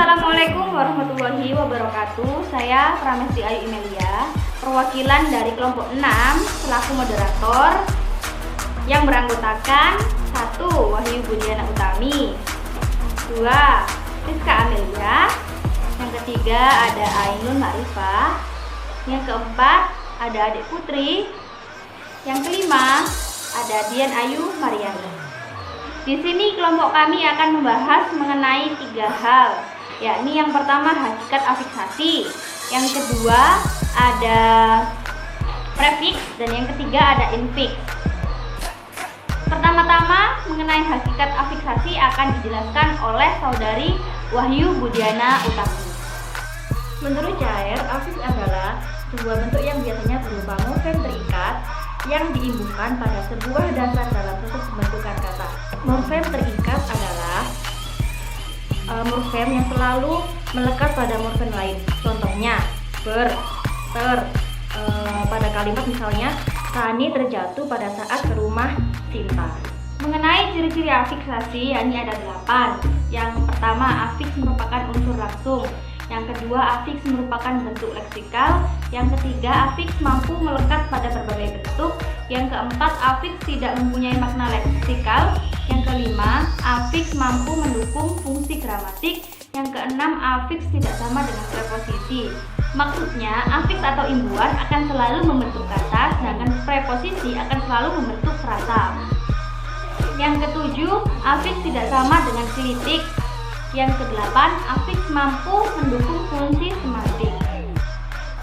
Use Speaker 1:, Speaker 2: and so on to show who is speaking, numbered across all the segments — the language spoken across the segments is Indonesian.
Speaker 1: Assalamualaikum warahmatullahi wabarakatuh. Saya Pramesti Ayu Imelia, perwakilan dari kelompok 6 selaku moderator yang beranggotakan 1. Wahyu Budiana Utami, 2. Rizka Amelia, yang ketiga ada Ainun Ma'rifah, yang keempat ada adik Putri, yang kelima ada Dian Ayu Mariani. Di sini kelompok kami akan membahas mengenai 3 hal, yakni yang pertama hakikat afiksasi, yang kedua ada prefiks, dan yang ketiga ada infiks. Pertama-tama mengenai hakikat afiksasi akan dijelaskan oleh saudari Wahyu Budiana Utami.
Speaker 2: Menurut Cair, afiks adalah sebuah bentuk yang biasanya berupa morfem terikat yang diimbuhkan pada sebuah dasar dalam proses pembentukan kata. Morfem terikat adalah morfem yang selalu melekat pada morfem lain. Contohnya ber, ter, pada kalimat misalnya Rani terjatuh pada saat ke rumah Sinta.
Speaker 1: Mengenai ciri-ciri afiksasi, yakni ada 8. Yang pertama, afiks merupakan unsur langsung. Yang kedua, afiks merupakan bentuk leksikal. Yang ketiga, afiks mampu melekat pada berbagai bentuk. Yang keempat, afiks tidak mempunyai makna leksikal. Yang kelima, afiks mampu mendukung fungsi gramatik. Yang keenam, afiks tidak sama dengan preposisi. Maksudnya, afiks atau imbuhan akan selalu membentuk kata, sedangkan preposisi akan selalu membentuk frasa. Yang ketujuh, afiks tidak sama dengan klitik. Yang kedelapan, afiks mampu mendukung fungsi semantik.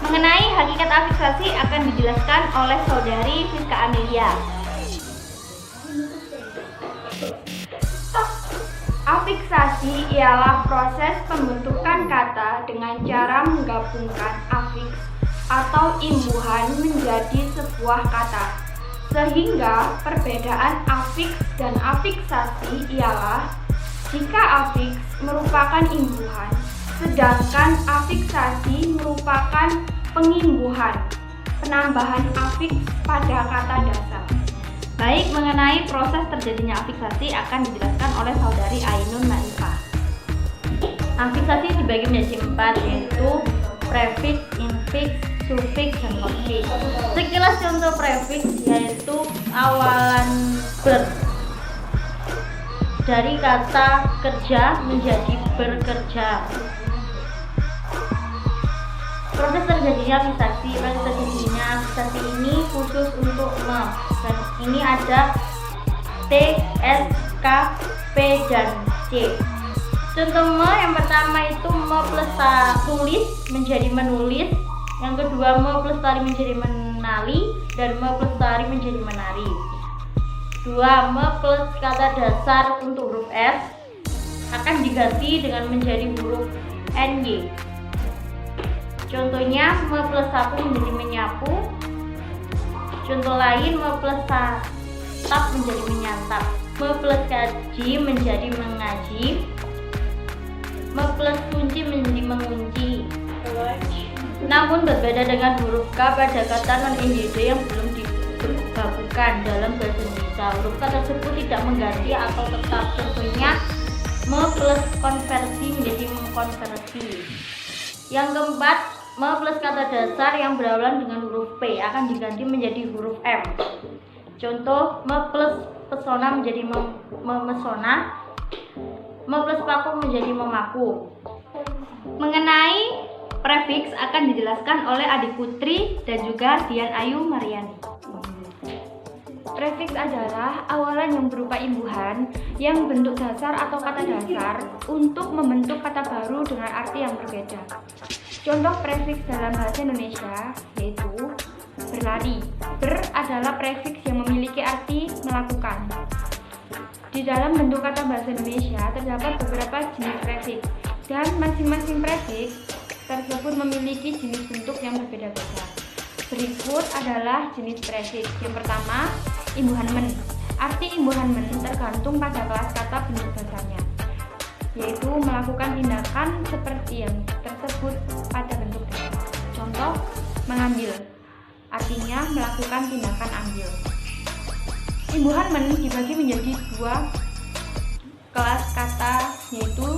Speaker 1: Mengenai hakikat afiksasi akan dijelaskan oleh saudari Rizka Amelia. Afiksasi ialah proses pembentukan kata dengan cara menggabungkan afiks atau imbuhan menjadi sebuah kata. Sehingga perbedaan afiks dan afiksasi ialah jika afiks merupakan imbuhan, sedangkan afiksasi merupakan pengimbuhan, penambahan afiks pada kata dasar. Baik, mengenai proses terjadinya afiksasi akan dijelaskan oleh saudari Ainun Ma'rifah.
Speaker 2: Afiksasi dibagi menjadi 4, yaitu prefiks, infiks, sufiks, dan postfiks. Sekilas contoh prefiks yaitu awalan ber, dari kata kerja menjadi bekerja. Proses terjadinya afiksasi ini khusus untuk me, dan ini ada T, S, K, P, dan C. Contoh me yang pertama itu me plus tulis menjadi menulis, yang kedua me plus tari menjadi menali, dan me plus tari menjadi menari. 2. Me plus kata dasar untuk huruf S akan diganti dengan menjadi huruf NY. Contohnya me plus sapu menjadi menyapu. Contoh lain, me plus tap menjadi menyantap. Me plus kaji menjadi mengaji. Me plus kunci menjadi mengunci. Namun berbeda dengan huruf K pada kata non-NYD yang belum digabungkan dalam bahasa Indonesia. Huruf K tersebut tidak mengganti atau tetap. Contohnya me plus konversi menjadi mengkonversi. Yang keempat, me plus kata dasar yang berawalan dengan huruf P akan diganti menjadi huruf M. Contoh, me plus pesona menjadi memesona. Me plus paku menjadi memaku.
Speaker 1: Mengenai prefiks akan dijelaskan oleh adik Putri dan juga Dian Ayu Mariani. Prefiks adalah awalan yang berupa imbuhan yang bentuk dasar atau kata dasar untuk membentuk kata baru dengan arti yang berbeda. Contoh prefiks dalam bahasa Indonesia yaitu berlari. Ber adalah prefiks yang memiliki arti melakukan. Di dalam bentuk kata bahasa Indonesia terdapat beberapa jenis prefiks, dan masing-masing prefiks tersebut memiliki jenis bentuk yang berbeda-beda. Berikut adalah jenis prefiks. Yang pertama, imbuhan men. Arti imbuhan men tergantung pada kelas kata bentuk dasarnya, yaitu melakukan tindakan seperti yang tersebut pada bentuk dasar. Contoh, mengambil, artinya melakukan tindakan ambil. Imbuhan men dibagi menjadi 2 kelas kata, yaitu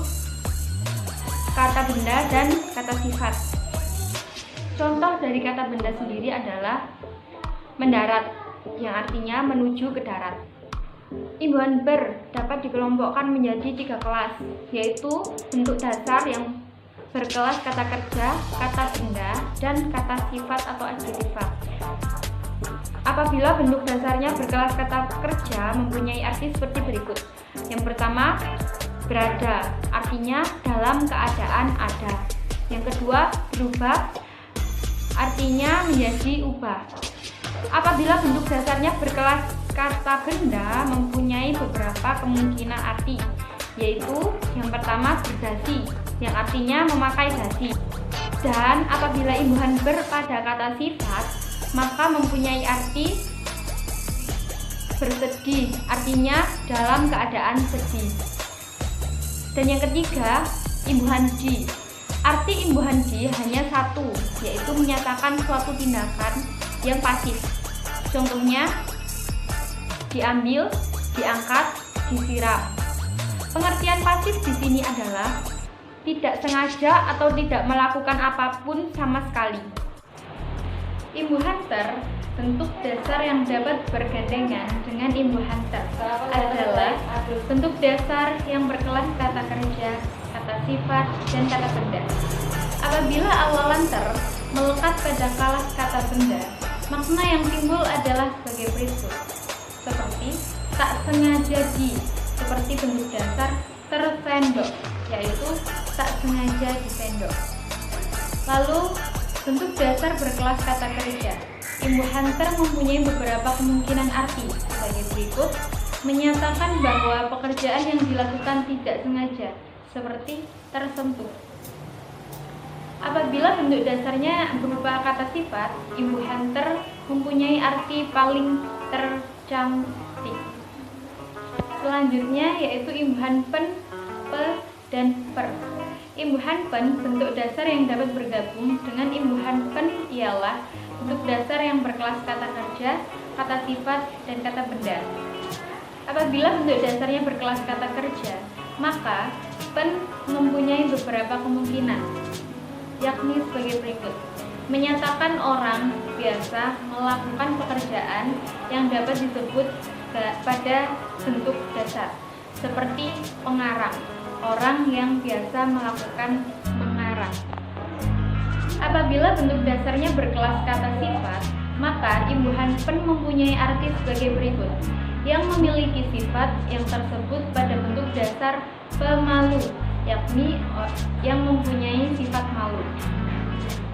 Speaker 1: kata benda, dan kata sifat. Contoh dari kata benda sendiri adalah mendarat, yang artinya menuju ke darat. Imbuhan ber dapat dikelompokkan menjadi 3 kelas, yaitu bentuk dasar yang berkelas kata kerja, kata benda, dan kata sifat atau adjektiva. Apabila bentuk dasarnya berkelas kata kerja mempunyai arti seperti berikut. Yang pertama, berada, artinya dalam keadaan ada. Yang kedua, berubah, artinya menjadi ubah. Apabila bentuk dasarnya berkelas kata benda mempunyai beberapa kemungkinan arti, yaitu yang pertama berdasi, yang artinya memakai dasi. Dan apabila imbuhan ber pada kata sifat, maka mempunyai arti bersedih, artinya dalam keadaan sedih. Dan yang ketiga, imbuhan di. Arti imbuhan di hanya satu, yaitu menyatakan suatu tindakan yang pasif. Contohnya, diambil, diangkat, disiram. Pengertian pasif di sini adalah tidak sengaja atau tidak melakukan apapun sama sekali. Imbuhan ter, bentuk dasar yang dapat bergandengan dengan imbuhan ter adalah bentuk dasar yang berkelas kata kerja, kata sifat, dan kata benda. Apabila awalan ter melekat pada kelas kata benda, makna yang timbul adalah sebagai berikut, seperti tak sengaja di, seperti bentuk dasar tersendok, yaitu tak sengaja disendok. Lalu bentuk dasar berkelas kata kerja. Imbuhan ter mempunyai beberapa kemungkinan arti sebagai berikut, menyatakan bahwa pekerjaan yang dilakukan tidak sengaja, seperti tersentuh. Apabila bentuk dasarnya berupa kata sifat, imbuhan ter mempunyai arti paling tercantik. Selanjutnya yaitu imbuhan pen, pe, dan per. Imbuhan pen, bentuk dasar yang dapat bergabung dengan imbuhan pen ialah bentuk dasar yang berkelas kata kerja, kata sifat, dan kata benda. Apabila bentuk dasarnya berkelas kata kerja, maka pen mempunyai beberapa kemungkinan, yakni sebagai berikut. Menyatakan orang biasa melakukan pekerjaan yang dapat disebut pada bentuk dasar, seperti pengarang, orang yang biasa melakukan mengarang. Apabila bentuk dasarnya berkelas kata sifat, maka imbuhan pen mempunyai arti sebagai berikut, yang memiliki sifat yang tersebut pada bentuk dasar pemalu, yakni yang mempunyai sifat malu.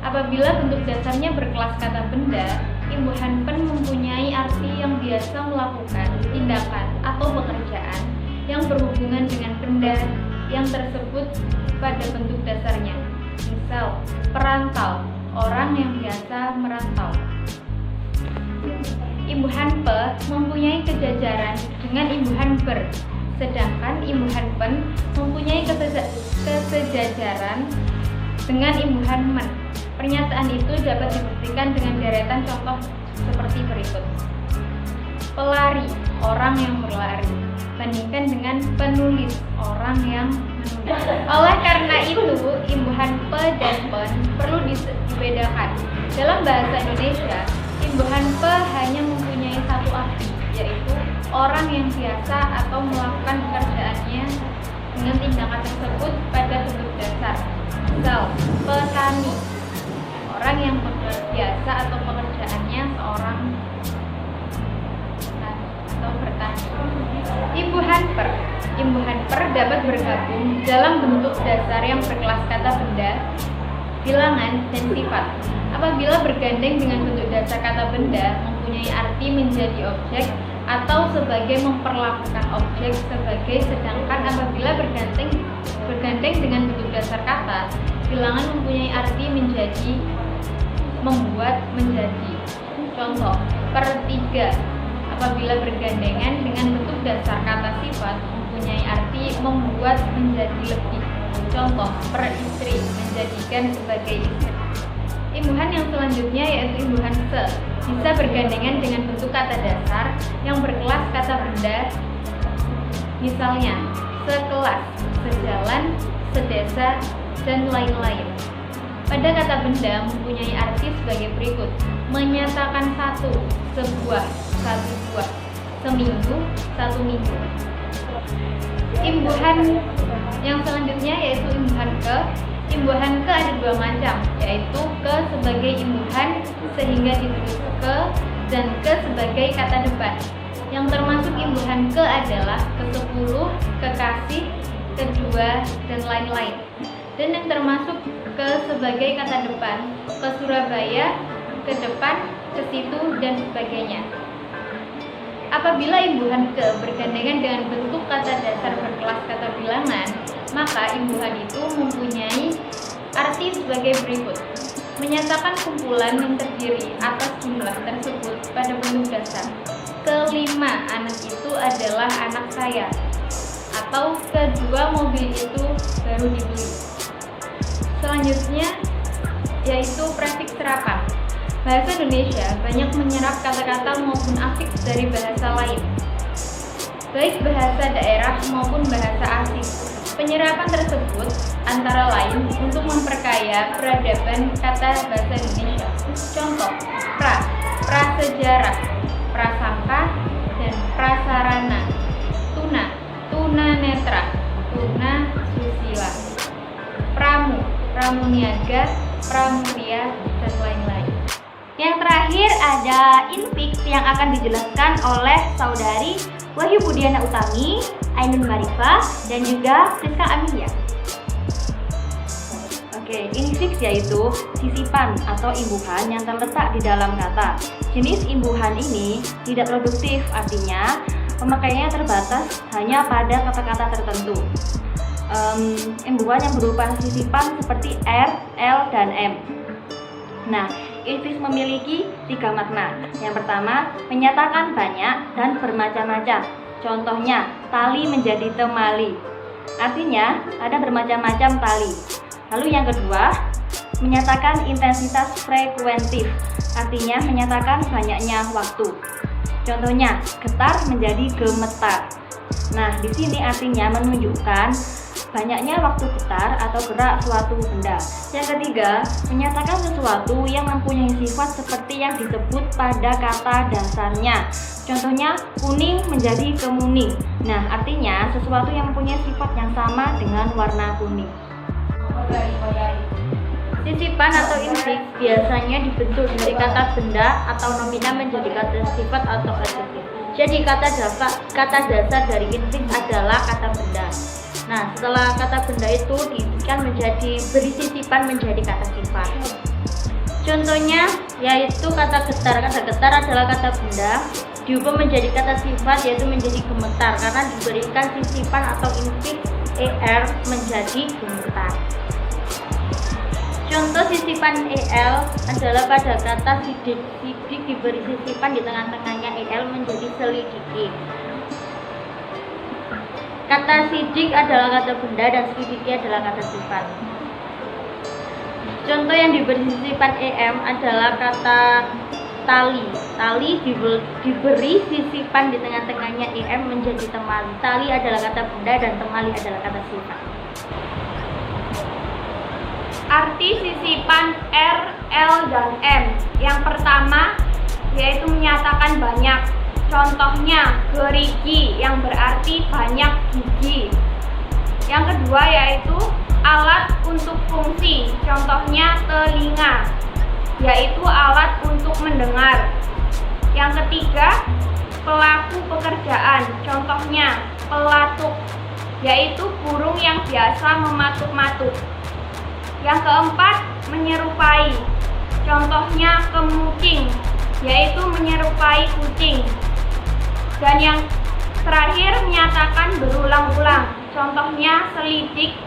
Speaker 1: Apabila bentuk dasarnya berkelas kata benda, imbuhan pen mempunyai arti yang biasa melakukan tindakan atau pekerjaan yang berhubungan dengan benda yang tersebut pada bentuk dasarnya. Misal, perantau, orang yang biasa merantau. Imbuhan pe mempunyai kesejajaran dengan imbuhan ber, sedangkan imbuhan pen mempunyai kesejajaran dengan imbuhan men. Pernyataan itu dapat dibuktikan dengan deretan contoh seperti berikut. Pelari, orang yang berlari, bandingkan dengan penulis, orang yang menulis. Oleh karena itu, imbuhan pe dan pen perlu dibedakan. Dalam bahasa Indonesia, imbuhan pe hanya mempunyai satu arti, yaitu orang yang biasa atau melakukan pekerjaannya dengan tindakan tersebut pada bentuk dasar. Misal, petani, orang yang biasa atau pekerjaannya seorang atau bertani. Imbuhan per dapat bergabung dalam bentuk dasar yang berkelas kata benda, bilangan, dan sifat. Apabila bergandeng dengan bentuk dasar kata benda, mempunyai arti menjadi objek atau sebagai memperlakukan objek sebagai, sedangkan apabila bergandeng dengan bentuk dasar kata, bilangan mempunyai arti menjadi, membuat, menjadi. Contoh, per 3. Apabila bergandengan dengan bentuk dasar kata sifat, mempunyai arti membuat menjadi lebih. Contoh, per istri, menjadikan sebagai istri. Imbuhan yang selanjutnya yaitu imbuhan se, bisa bergandengan dengan bentuk kata dasar yang berkelas kata benda. Misalnya, sekelas, sejalan, sedesa, dan lain-lain. Pada kata benda mempunyai arti sebagai berikut: menyatakan satu, sebuah, satu buah, seminggu, satu minggu. Imbuhan yang selanjutnya yaitu imbuhan ke. Imbuhan ke ada dua macam, yaitu ke sebagai imbuhan sehingga ditulis ke, dan ke sebagai kata depan. Yang termasuk imbuhan ke adalah ke-10, kekasih, kedua, dan lain-lain. Dan yang termasuk ke sebagai kata depan, ke Surabaya, ke depan, ke situ, dan sebagainya. Apabila imbuhan ke bergandengan dengan bentuk kata dasar berkelas kata bilangan, maka imbuhan itu mempunyai arti sebagai berikut: menyatakan kumpulan yang terdiri atas jumlah tersebut pada bentuk dasar. Kelima anak itu adalah anak saya, atau kedua mobil itu baru dibeli. Selanjutnya yaitu prefiks serapan. Bahasa Indonesia banyak menyerap kata-kata maupun afiks dari bahasa lain, baik bahasa daerah maupun bahasa asing. Penyerapan tersebut antara lain untuk memperkaya peradaban kata bahasa Indonesia. Contoh: prasejarah, prasangka, dan prasarana. Tunanetra, tuna susila. Pramuniaga, pramuria, dan lain-lain.
Speaker 2: Yang terakhir ada infiks yang akan dijelaskan oleh saudari Wahyu Budiana Utami, Ainun Marifah, dan juga Friska Amelia. Oke, infiks yaitu sisipan atau imbuhan yang terletak di dalam kata. Jenis imbuhan ini tidak produktif, artinya pemakaiannya terbatas hanya pada kata-kata tertentu. Imbuhan yang berupa sisipan seperti R, L, dan M. Nah, infiks memiliki 3 makna. Yang pertama, menyatakan banyak dan bermacam-macam. Contohnya, tali menjadi temali. Artinya, ada bermacam-macam tali. Lalu yang kedua, menyatakan intensitas frekuentif. Artinya, menyatakan banyaknya waktu. Contohnya, getar menjadi gemetar. Nah, di sini artinya menunjukkan banyaknya waktu getar atau gerak suatu benda. Yang ketiga, menyatakan sesuatu yang mempunyai sifat seperti yang disebut pada kata dasarnya. Contohnya, kuning menjadi kemuning. Nah, artinya sesuatu yang mempunyai sifat yang sama dengan warna kuning. Sisipan atau infiks biasanya dibentuk dari kata benda atau nomina menjadi kata sifat atau adjektif. Jadi kata dasar dari infiks adalah kata benda. Nah, setelah kata benda itu diisikan menjadi beri sisipan menjadi kata sifat. Contohnya yaitu kata getar. Kata getar adalah kata benda diubah menjadi kata sifat, yaitu menjadi gemetar karena diberikan sisipan atau infiks er menjadi gemetar. Contoh sisipan el adalah pada kata sidik. Sidik diberi sisipan di tengah-tengahnya el menjadi selidiki. Kata sidik adalah kata benda dan selidiki adalah kata sifat. Contoh yang diberi sisipan em adalah kata tali. Tali diberi sisipan di tengah-tengahnya em menjadi temali. Tali adalah kata benda dan temali adalah kata sifat.
Speaker 1: Arti sisipan R, L, dan M. Yang pertama yaitu menyatakan banyak. Contohnya gerigi yang berarti banyak gigi. Yang kedua yaitu alat untuk fungsi. Contohnya telinga, yaitu alat untuk mendengar. Yang ketiga pelaku pekerjaan. Contohnya pelatuk, yaitu burung yang biasa mematuk-matuk. Yang keempat, menyerupai. Contohnya kemucing, yaitu menyerupai kucing. Dan yang terakhir, menyatakan berulang-ulang. Contohnya selidik,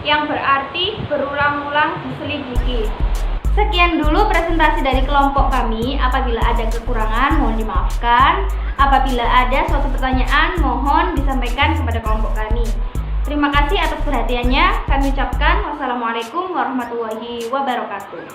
Speaker 1: yang berarti berulang-ulang diselidiki.
Speaker 2: Sekian dulu presentasi dari kelompok kami. Apabila ada kekurangan, mohon dimaafkan. Apabila ada suatu pertanyaan, mohon disampaikan kepada kelompok kami. Terima kasih atas perhatiannya. Kami ucapkan wassalamualaikum warahmatullahi wabarakatuh.